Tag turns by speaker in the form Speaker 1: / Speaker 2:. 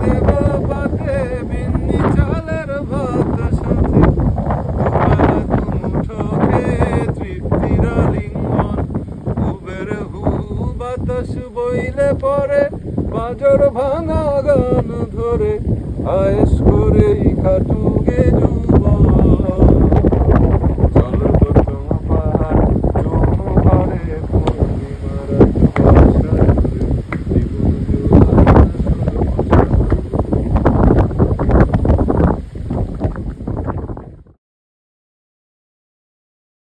Speaker 1: দেব পাতে বিন্নি চালের ভাত সাথে মুঠো খেয়ে তৃপ্তির লিঙ্গন কুবের হু বাতাস বইলে পরে বাজর ভাঙা গান ধরে আয়েস করে খাটু